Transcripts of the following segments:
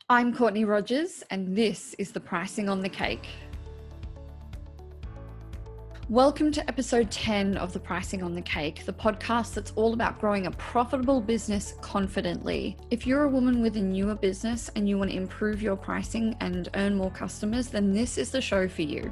I'm Courtney Rogers, and this is the Pricing on the Cake. Welcome to episode 10 of the Pricing on the Cake, the podcast that's all about growing a profitable business confidently. If you're a woman with a newer business and you want to improve your pricing and earn more customers, then this is the show for you.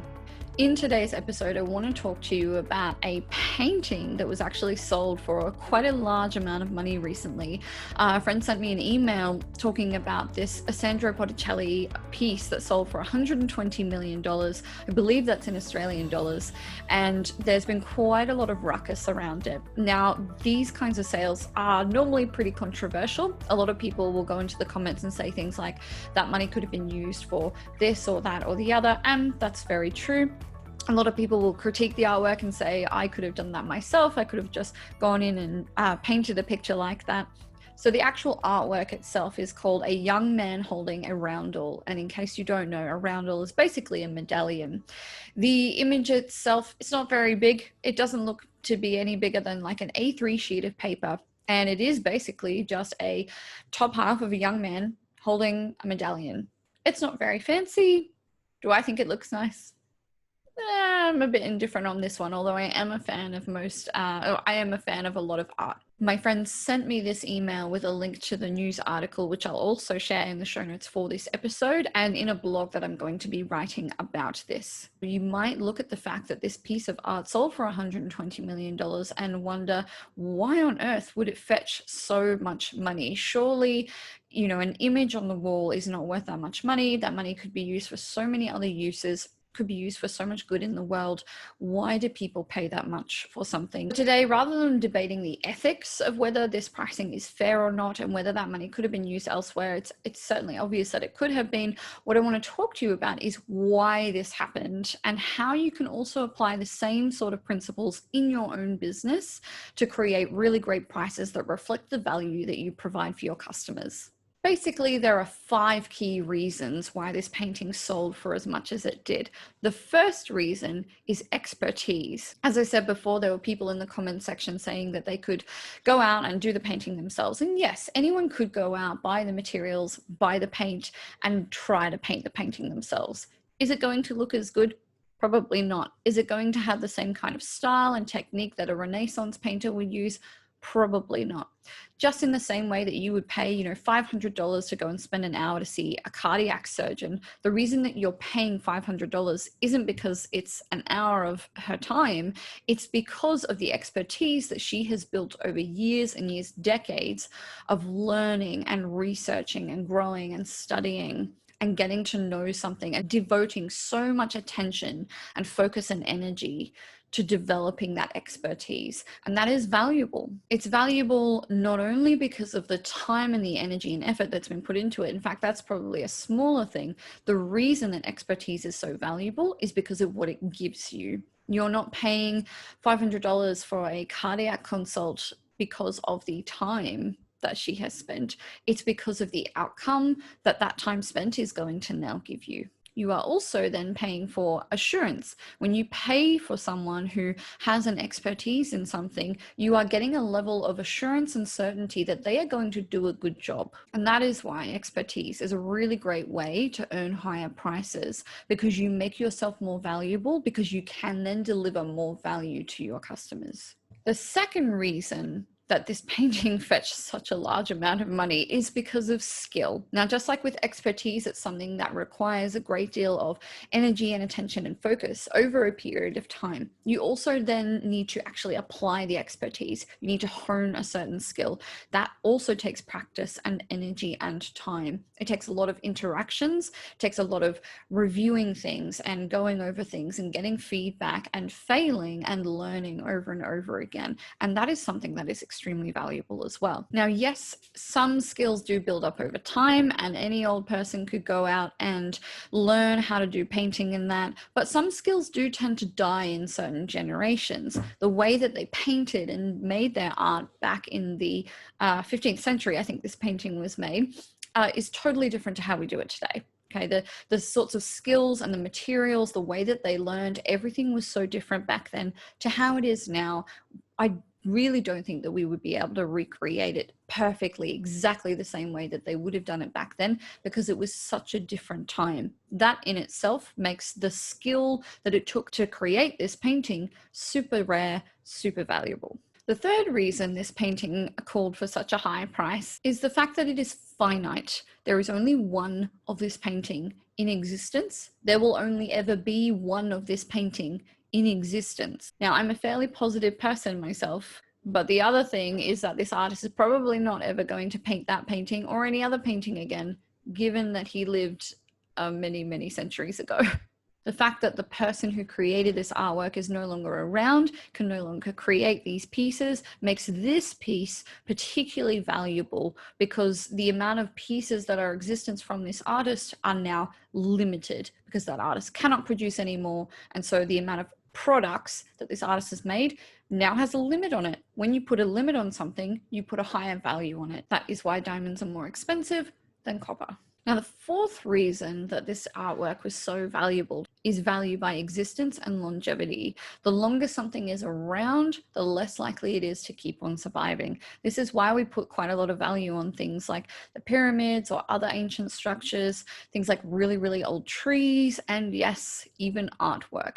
In today's episode, I want to talk to you about a painting that was actually sold for quite a large amount of money recently. A friend sent me an email talking about this Sandro Boticelli piece that sold for $120 million. I believe that's in Australian dollars. And there's been quite a lot of ruckus around it. Now, these kinds of sales are normally pretty controversial. A lot of people will go into the comments and say things like, that money could have been used for this or that or the other. And that's very true. A lot of people will critique the artwork and say, I could have done that myself. I could have just gone in and painted a picture like that. So the actual artwork itself is called A Young Man Holding a Roundel. And in case you don't know, a roundel is basically a medallion. The image itself, it's not very big. It doesn't look to be any bigger than like an A3 sheet of paper. And it is basically just a top half of a young man holding a medallion. It's not very fancy. Do I think it looks nice? I'm a bit indifferent on this one, although I am a fan of a lot of art. My friend sent me this email with a link to the news article, which I'll also share in the show notes for this episode and in a blog that I'm going to be writing about this. You might look at the fact that this piece of art sold for $120 million and wonder, why on earth would it fetch so much money? Surely, an image on the wall is not worth that much money. That money could be used for so many other uses, could be used for so much good in the world. Why do people pay that much for something? Today, rather than debating the ethics of whether this pricing is fair or not and whether that money could have been used elsewhere, it's certainly obvious that it could have been. What I want to talk to you about is why this happened and how you can also apply the same sort of principles in your own business to create really great prices that reflect the value that you provide for your customers. Basically, there are 5 key reasons why this painting sold for as much as it did. The first reason is expertise. As I said before, there were people in the comment section saying that they could go out and do the painting themselves. And yes, anyone could go out, buy the materials, buy the paint, and try to paint the painting themselves. Is it going to look as good? Probably not. Is it going to have the same kind of style and technique that a Renaissance painter would use? Probably not. Just in the same way that you would pay, $500 to go and spend an hour to see a cardiac surgeon, the reason that you're paying $500 isn't because it's an hour of her time. It's because of the expertise that she has built over years and years, decades of learning and researching and growing and studying and getting to know something and devoting so much attention and focus and energy to developing that expertise. And that is valuable. It's valuable not only because of the time and the energy and effort that's been put into it. In fact, that's probably a smaller thing. The reason that expertise is so valuable is because of what it gives you. You're not paying $500 for a cardiac consult because of the time that she has spent. It's because of the outcome that time spent is going to now give you. You are also then paying for assurance. When you pay for someone who has an expertise in something, you are getting a level of assurance and certainty that they are going to do a good job. And that is why expertise is a really great way to earn higher prices, because you make yourself more valuable, because you can then deliver more value to your customers. The second reason that this painting fetched such a large amount of money is because of skill. Now, just like with expertise, it's something that requires a great deal of energy and attention and focus over a period of time. You also then need to actually apply the expertise. You need to hone a certain skill. That also takes practice and energy and time. It takes a lot of interactions, it takes a lot of reviewing things and going over things and getting feedback and failing and learning over and over again. And that is something that is extremely valuable as well. Now, yes, some skills do build up over time, and any old person could go out and learn how to do painting in that, but some skills do tend to die in certain generations. The way that they painted and made their art back in the 15th century, I think this painting was made, is totally different to how we do it today. Okay, the sorts of skills and the materials, the way that they learned, everything was so different back then to how it is now. I really don't think that we would be able to recreate it perfectly, exactly the same way that they would have done it back then, because it was such a different time. That in itself makes the skill that it took to create this painting super rare, super valuable. The third reason this painting called for such a high price is the fact that it is finite. There is only one of this painting in existence. There will only ever be one of this painting in existence. Now, I'm a fairly positive person myself, but the other thing is that this artist is probably not ever going to paint that painting or any other painting again, given that he lived many, many centuries ago. The fact that the person who created this artwork is no longer around, can no longer create these pieces, makes this piece particularly valuable, because the amount of pieces that are existence from this artist are now limited because that artist cannot produce anymore. And so the amount of products that this artist has made now has a limit on it. When you put a limit on something, you put a higher value on it. That is why diamonds are more expensive than copper. Now, the fourth reason that this artwork was so valuable is value by existence and longevity. The longer something is around, the less likely it is to keep on surviving. This is why we put quite a lot of value on things like the pyramids or other ancient structures, things like really, really old trees, and yes, even artwork.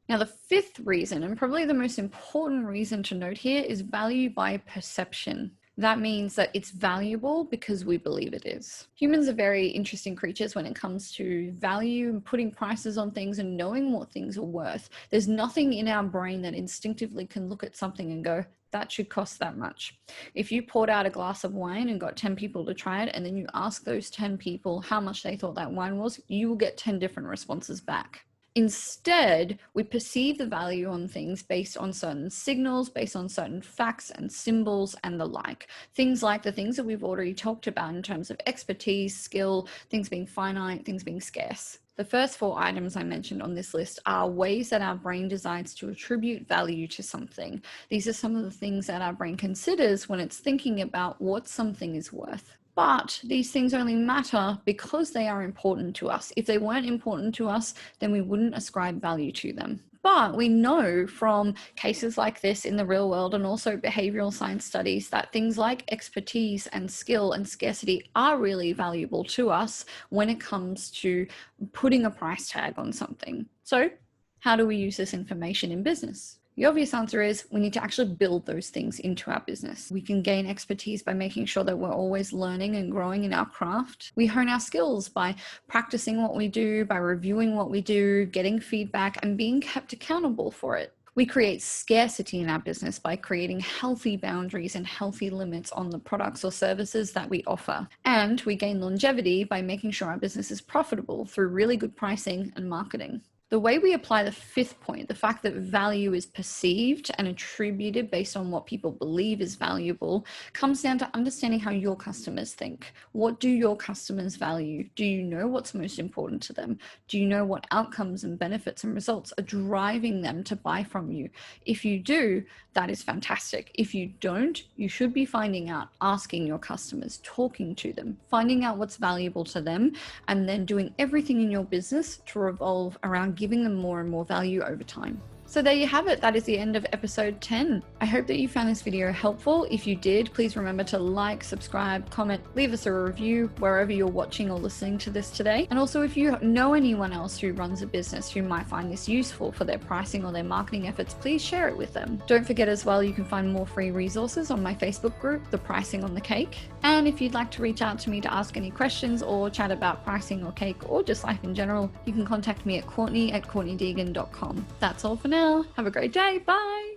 Now, the fifth reason, and probably the most important reason to note here, is value by perception. That means that it's valuable because we believe it is. Humans are very interesting creatures when it comes to value and putting prices on things and knowing what things are worth. There's nothing in our brain that instinctively can look at something and go, that should cost that much. If you poured out a glass of wine and got 10 people to try it, and then you ask those 10 people how much they thought that wine was, you will get 10 different responses back. Instead, we perceive the value on things based on certain signals, based on certain facts and symbols and the like. Things like the things that we've already talked about in terms of expertise, skill, things being finite, things being scarce. The first 4 items I mentioned on this list are ways that our brain decides to attribute value to something. These are some of the things that our brain considers when it's thinking about what something is worth. But these things only matter because they are important to us. If they weren't important to us, then we wouldn't ascribe value to them. But we know from cases like this in the real world and also behavioral science studies that things like expertise and skill and scarcity are really valuable to us when it comes to putting a price tag on something. So, how do we use this information in business? The obvious answer is we need to actually build those things into our business. We can gain expertise by making sure that we're always learning and growing in our craft. We hone our skills by practicing what we do, by reviewing what we do, getting feedback, and being kept accountable for it. We create scarcity in our business by creating healthy boundaries and healthy limits on the products or services that we offer. And we gain longevity by making sure our business is profitable through really good pricing and marketing. The way we apply the fifth point, the fact that value is perceived and attributed based on what people believe is valuable, comes down to understanding how your customers think. What do your customers value? Do you know what's most important to them? Do you know what outcomes and benefits and results are driving them to buy from you? If you do, that is fantastic. If you don't, you should be finding out, asking your customers, talking to them, finding out what's valuable to them, and then doing everything in your business to revolve around giving them more and more value over time. So there you have it. That is the end of episode 10. I hope that you found this video helpful. If you did, please remember to like, subscribe, comment, leave us a review wherever you're watching or listening to this today. And also, if you know anyone else who runs a business who might find this useful for their pricing or their marketing efforts, please share it with them. Don't forget as well, you can find more free resources on my Facebook group, The Pricing on the Cake. And if you'd like to reach out to me to ask any questions or chat about pricing or cake or just life in general, you can contact me at Courtney@CourtneyDeegan.com. That's all for now. Have a great day. Bye.